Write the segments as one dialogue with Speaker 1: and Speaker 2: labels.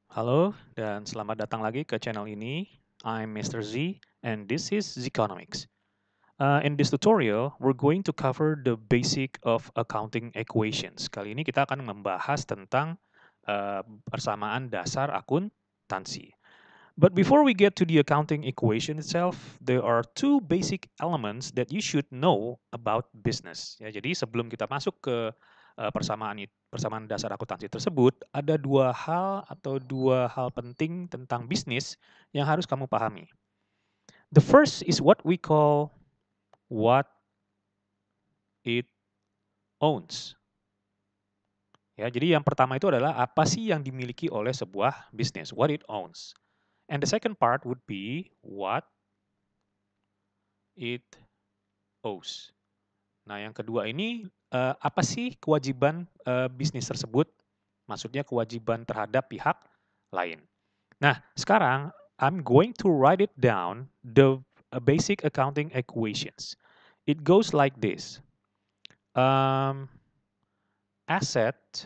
Speaker 1: Halo dan selamat datang lagi ke channel ini. I'm Mr. Z and this is Zeconomics. In this tutorial, we're going to cover the basic of accounting equations. Kali ini kita akan membahas tentang persamaan dasar akuntansi. But before we get to the accounting equation itself, there are two basic elements that you should know about business. Ya, jadi sebelum kita masuk ke persamaan dasar akuntansi tersebut, ada dua hal penting tentang bisnis yang harus kamu pahami. The first is what we call what it owns. Ya, jadi yang pertama itu adalah apa sih yang dimiliki oleh sebuah bisnis, what it owns. And the second part would be what it owes. Nah, yang kedua ini, apa sih kewajiban, bisnis tersebut? Maksudnya kewajiban terhadap pihak lain. Nah, sekarang I'm going to write it down the basic accounting equations. It goes like this. Um, Asset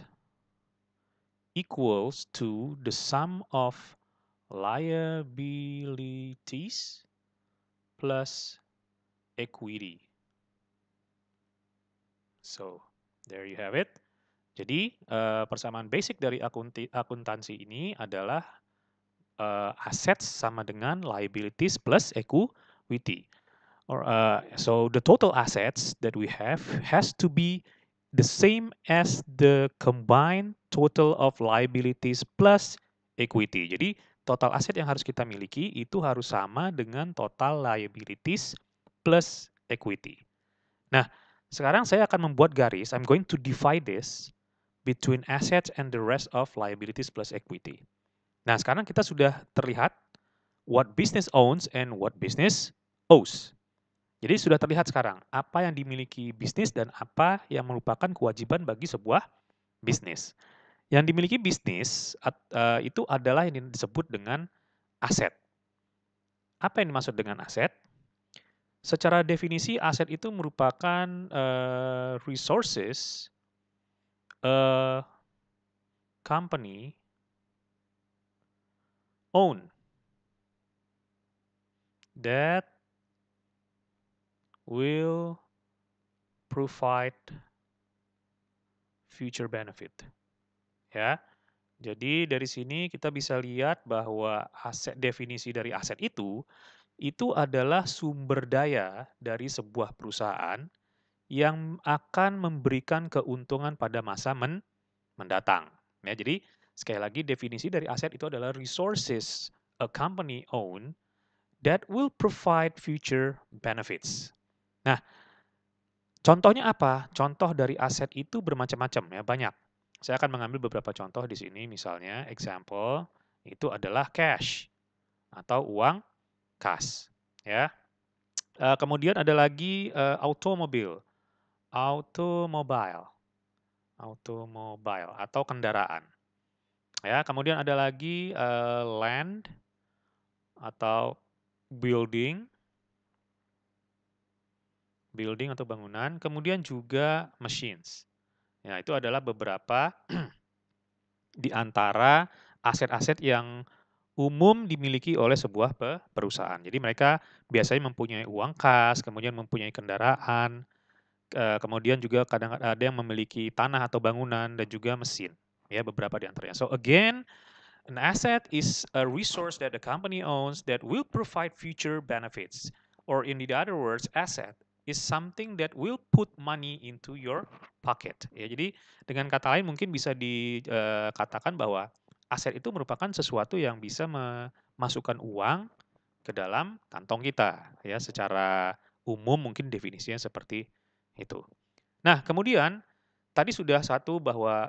Speaker 1: equals to the sum of liabilities plus equity. So, there you have it. Jadi, persamaan basic dari akuntansi ini adalah assets sama dengan liabilities plus equity. So the total assets that we have has to be the same as the combined total of liabilities plus equity. Jadi, total aset yang harus kita miliki itu harus sama dengan total liabilities plus equity. Nah, sekarang saya akan membuat garis. I'm going to divide this between assets and the rest of liabilities plus equity. Nah, sekarang kita sudah terlihat what business owns and what business owes. Jadi sudah terlihat sekarang apa yang dimiliki bisnis dan apa yang merupakan kewajiban bagi sebuah bisnis. Yang dimiliki bisnis itu adalah yang disebut dengan aset. Apa yang dimaksud dengan aset? Secara definisi aset itu merupakan resources a company own that will provide future benefit. Ya. Jadi dari sini kita bisa lihat bahwa definisi dari aset itu adalah sumber daya dari sebuah perusahaan yang akan memberikan keuntungan pada masa mendatang. Ya, jadi sekali lagi definisi dari aset itu adalah resources a company own that will provide future benefits. Nah, contohnya apa? Contoh dari aset itu bermacam-macam ya, banyak. Saya akan mengambil beberapa contoh di sini, misalnya example itu adalah cash atau uang kas, ya. Kemudian ada lagi automobile atau kendaraan. Ya, kemudian ada lagi land atau building atau bangunan, kemudian juga machines. Ya, itu adalah beberapa di antara aset-aset yang umum dimiliki oleh sebuah perusahaan. Jadi mereka biasanya mempunyai uang kas, kemudian mempunyai kendaraan, kemudian juga kadang ada yang memiliki tanah atau bangunan dan juga mesin. Ya, beberapa di antaranya. So again, an asset is a resource that the company owns that will provide future benefits. Or in the other words, asset is something that will put money into your pocket. Ya, jadi dengan kata lain mungkin bisa dikatakan bahwa aset itu merupakan sesuatu yang bisa memasukkan uang ke dalam kantong kita. Ya, secara umum mungkin definisinya seperti itu. Nah, kemudian tadi sudah satu bahwa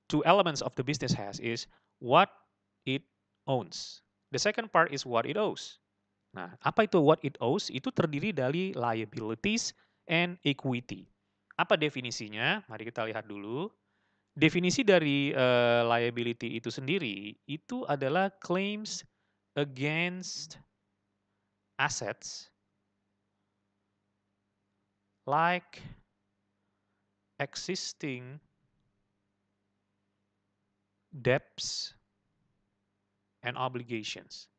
Speaker 1: two elements of the business has is what it owns. The second part is what it owes. Nah, apa itu what it owes? Itu terdiri dari liabilities and equity. Apa definisinya? Mari kita lihat dulu. Definisi dari liability itu sendiri itu adalah claims against assets like existing debts and obligations.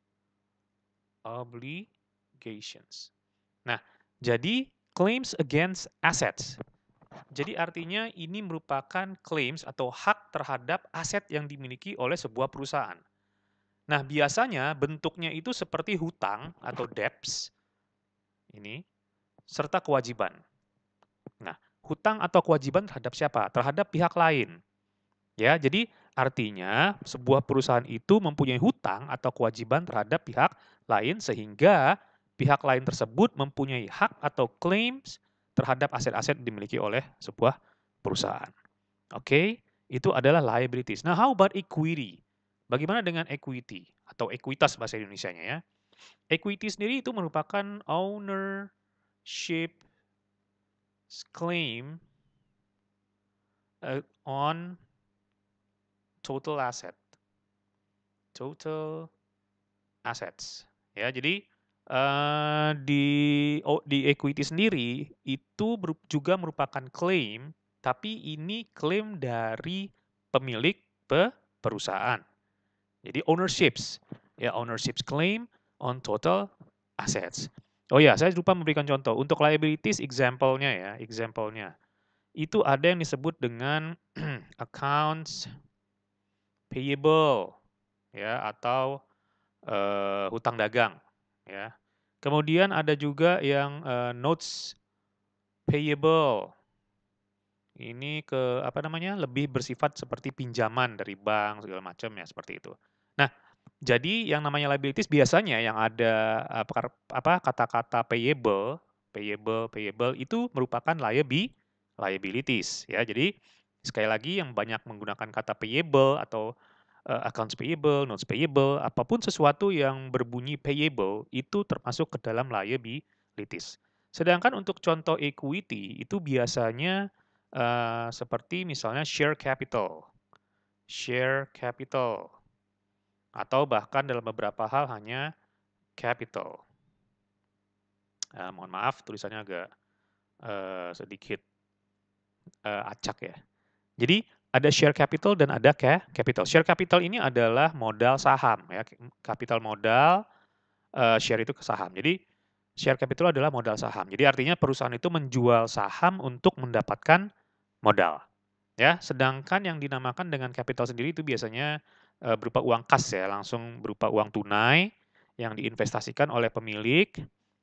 Speaker 1: Obligations. Nah, jadi claims against assets. Jadi artinya ini merupakan claims atau hak terhadap aset yang dimiliki oleh sebuah perusahaan. Nah, biasanya bentuknya itu seperti hutang atau debts ini serta kewajiban. Nah, hutang atau kewajiban terhadap siapa? Terhadap pihak lain. Ya, jadi artinya sebuah perusahaan itu mempunyai hutang atau kewajiban terhadap pihak lain sehingga pihak lain tersebut mempunyai hak atau claims terhadap aset-aset dimiliki oleh sebuah perusahaan. Oke, itu adalah liabilities. Nah, how about equity? Bagaimana dengan equity atau ekuitas bahasa Indonesianya ya? Equity sendiri itu merupakan ownership claim on total asset. Total assets. Ya, jadi di equity sendiri itu juga merupakan klaim, tapi ini klaim dari pemilik perusahaan. Jadi ownerships, ya ownerships claim on total assets. Oh ya, saya lupa memberikan contoh. Untuk liabilities example-nya ya, example-nya. Itu ada yang disebut dengan accounts payable ya atau hutang dagang ya. Kemudian ada juga yang notes payable. Ini ke apa namanya? Lebih bersifat seperti pinjaman dari bank segala macam ya seperti itu. Nah, jadi yang namanya liabilities biasanya yang ada kata-kata payable, payable itu merupakan liabilities ya. Jadi sekali lagi yang banyak menggunakan kata payable atau accounts payable, notes payable, apapun sesuatu yang berbunyi payable itu termasuk ke dalam liabilities. Sedangkan untuk contoh equity itu biasanya seperti misalnya share capital, atau bahkan dalam beberapa hal hanya capital. Mohon maaf tulisannya agak sedikit acak ya. Jadi ada share capital dan ada capital. Share capital ini adalah modal saham ya, kapital modal, share itu ke saham. Jadi share capital adalah modal saham. Jadi artinya perusahaan itu menjual saham untuk mendapatkan modal. Ya, sedangkan yang dinamakan dengan capital sendiri itu biasanya berupa uang kas ya, langsung berupa uang tunai yang diinvestasikan oleh pemilik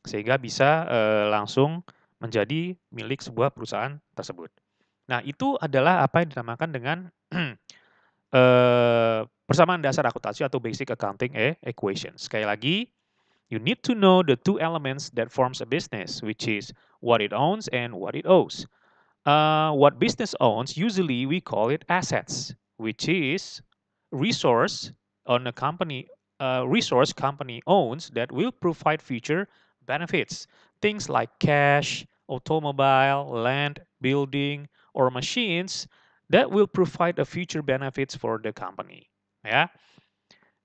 Speaker 1: sehingga bisa langsung menjadi milik sebuah perusahaan tersebut. Nah, itu adalah apa yang dinamakan dengan persamaan dasar akuntansi atau basic accounting equation. Sekali lagi, you need to know the two elements that forms a business, which is what it owns and what it owes. What business owns, usually we call it assets, which is resource on a company, resource company owns that will provide future benefits. Things like cash, automobile, land, building, or machines that will provide a future benefits for the company. Yeah.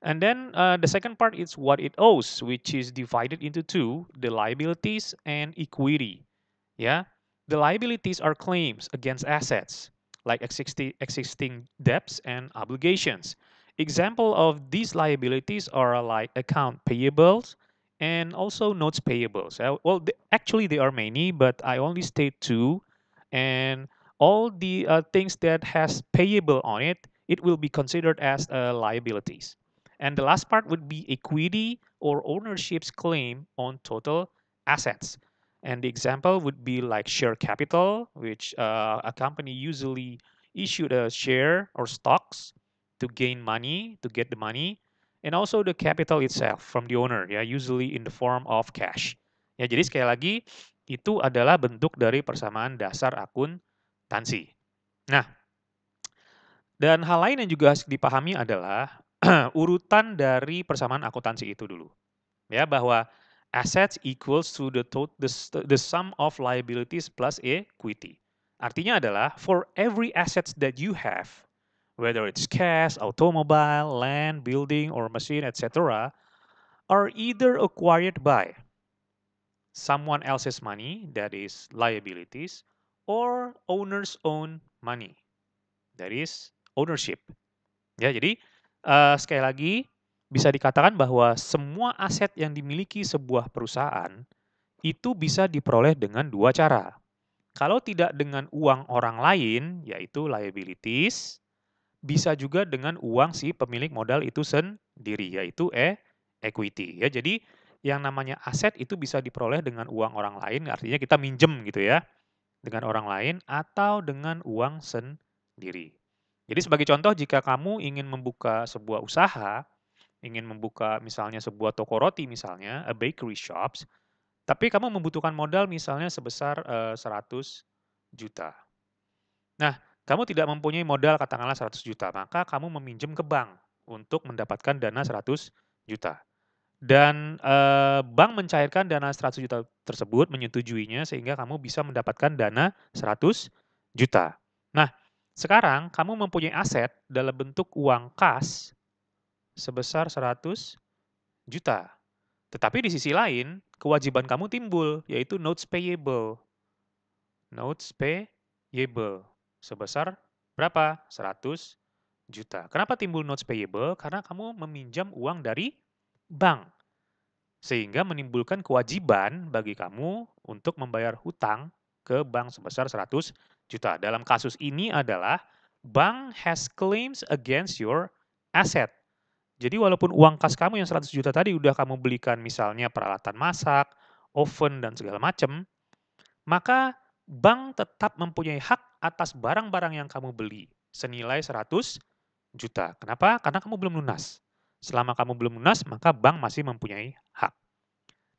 Speaker 1: And then the second part is what it owes, which is divided into two, the liabilities and equity. Yeah. The liabilities are claims against assets, like existing debts and obligations. Example of these liabilities are like account payables and also notes payables. Well, actually there are many, but I only state two. And all the things that has payable on it, it will be considered as liabilities. And the last part would be equity or ownership's claim on total assets. And the example would be like share capital, which a company usually issued a share or stocks to gain money, to get the money, and also the capital itself from the owner, ya, usually in the form of cash. Ya, jadi sekali lagi itu adalah bentuk dari persamaan dasar akuntansi. Nah, dan hal lain yang juga harus dipahami adalah urutan dari persamaan akuntansi itu dulu. Ya, bahwa assets equals to the sum of liabilities plus equity. Artinya adalah for every assets that you have, whether it's cash, automobile, land, building, or machine, etc., are either acquired by someone else's money, that is liabilities, or owner's own money, that is ownership. Ya, jadi sekali lagi bisa dikatakan bahwa semua aset yang dimiliki sebuah perusahaan itu bisa diperoleh dengan dua cara. Kalau tidak dengan uang orang lain, yaitu liabilities, bisa juga dengan uang si pemilik modal itu sendiri, yaitu equity. Ya, jadi yang namanya aset itu bisa diperoleh dengan uang orang lain, artinya kita minjem gitu ya, dengan orang lain atau dengan uang sendiri. Jadi sebagai contoh, jika kamu ingin membuka sebuah usaha, ingin membuka misalnya sebuah toko roti misalnya, a bakery shops, tapi kamu membutuhkan modal misalnya sebesar 100 juta. Nah, kamu tidak mempunyai modal katakanlah 100 juta, maka kamu meminjam ke bank untuk mendapatkan dana 100 juta. Dan bank mencairkan dana 100 juta tersebut, menyetujuinya sehingga kamu bisa mendapatkan dana 100 juta. Nah, sekarang kamu mempunyai aset dalam bentuk uang kas sebesar 100 juta. Tetapi di sisi lain, kewajiban kamu timbul, yaitu notes payable. Notes payable sebesar berapa? 100 juta. Kenapa timbul notes payable? Karena kamu meminjam uang dari bank. Sehingga menimbulkan kewajiban bagi kamu untuk membayar hutang ke bank sebesar 100 juta. Dalam kasus ini adalah bank has claims against your asset. Jadi walaupun uang kas kamu yang 100 juta tadi udah kamu belikan misalnya peralatan masak, oven, dan segala macam, maka bank tetap mempunyai hak atas barang-barang yang kamu beli senilai 100 juta. Kenapa? Karena kamu belum lunas. Selama kamu belum lunas, maka bank masih mempunyai hak.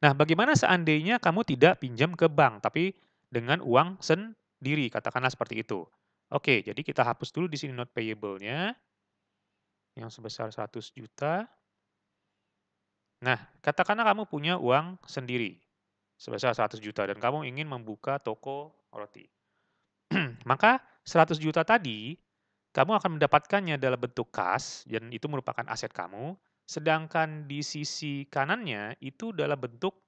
Speaker 1: Nah, bagaimana seandainya kamu tidak pinjam ke bank, tapi dengan uang sendiri, katakanlah seperti itu. Oke, jadi kita hapus dulu di sini note payable-nya, yang sebesar 100 juta. Nah, katakanlah kamu punya uang sendiri, sebesar 100 juta, dan kamu ingin membuka toko roti. Maka 100 juta tadi, kamu akan mendapatkannya dalam bentuk kas, dan itu merupakan aset kamu. Sedangkan di sisi kanannya, itu dalam bentuk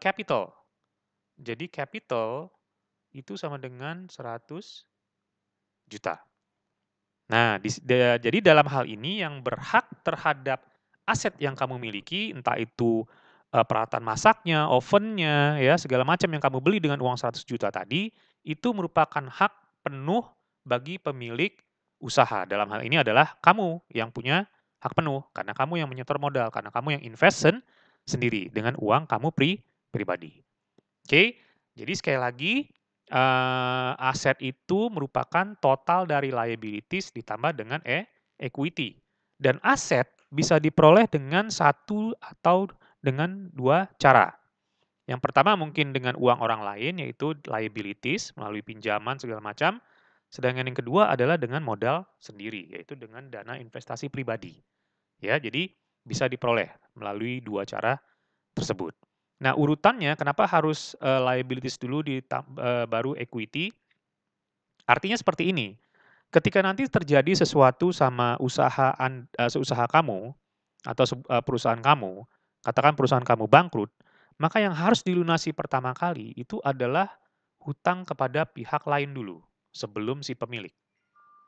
Speaker 1: capital. Jadi capital itu sama dengan 100 juta. Nah, jadi dalam hal ini yang berhak terhadap aset yang kamu miliki, entah itu peralatan masaknya, ovennya, ya segala macam yang kamu beli dengan uang 100 juta tadi, itu merupakan hak penuh bagi pemilik usaha. Dalam hal ini adalah kamu yang punya hak penuh, karena kamu yang menyetor modal, karena kamu yang invest sendiri dengan uang kamu pribadi. Oke, jadi sekali lagi, aset itu merupakan total dari liabilities ditambah dengan equity. Dan aset bisa diperoleh dengan satu atau dengan dua cara. Yang pertama mungkin dengan uang orang lain, yaitu liabilities, melalui pinjaman segala macam. Sedangkan yang kedua adalah dengan modal sendiri, yaitu dengan dana investasi pribadi. Ya, jadi bisa diperoleh melalui dua cara tersebut. Nah, urutannya kenapa harus liabilities dulu baru equity? Artinya seperti ini, ketika nanti terjadi sesuatu sama usaha kamu atau perusahaan kamu, katakan perusahaan kamu bangkrut, maka yang harus dilunasi pertama kali itu adalah hutang kepada pihak lain dulu sebelum si pemilik.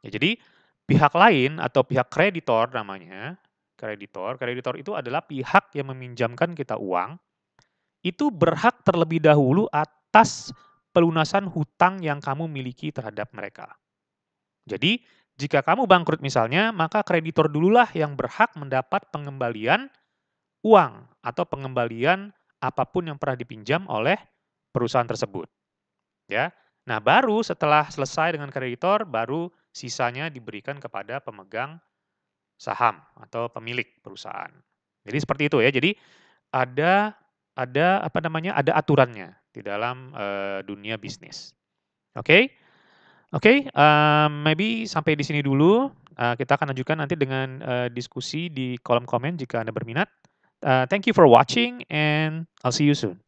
Speaker 1: Ya, jadi pihak lain atau pihak kreditor namanya, kreditor itu adalah pihak yang meminjamkan kita uang itu berhak terlebih dahulu atas pelunasan hutang yang kamu miliki terhadap mereka. Jadi, jika kamu bangkrut misalnya, maka kreditor dululah yang berhak mendapat pengembalian uang atau pengembalian apapun yang pernah dipinjam oleh perusahaan tersebut. Ya. Nah, baru setelah selesai dengan kreditor, baru sisanya diberikan kepada pemegang saham atau pemilik perusahaan. Jadi seperti itu ya. Jadi ada ada aturannya di dalam, dunia bisnis. Oke? Oke, maybe sampai di sini dulu, kita akan lanjutkan nanti dengan, diskusi di kolom komen jika Anda berminat. Thank you for watching and I'll see you soon.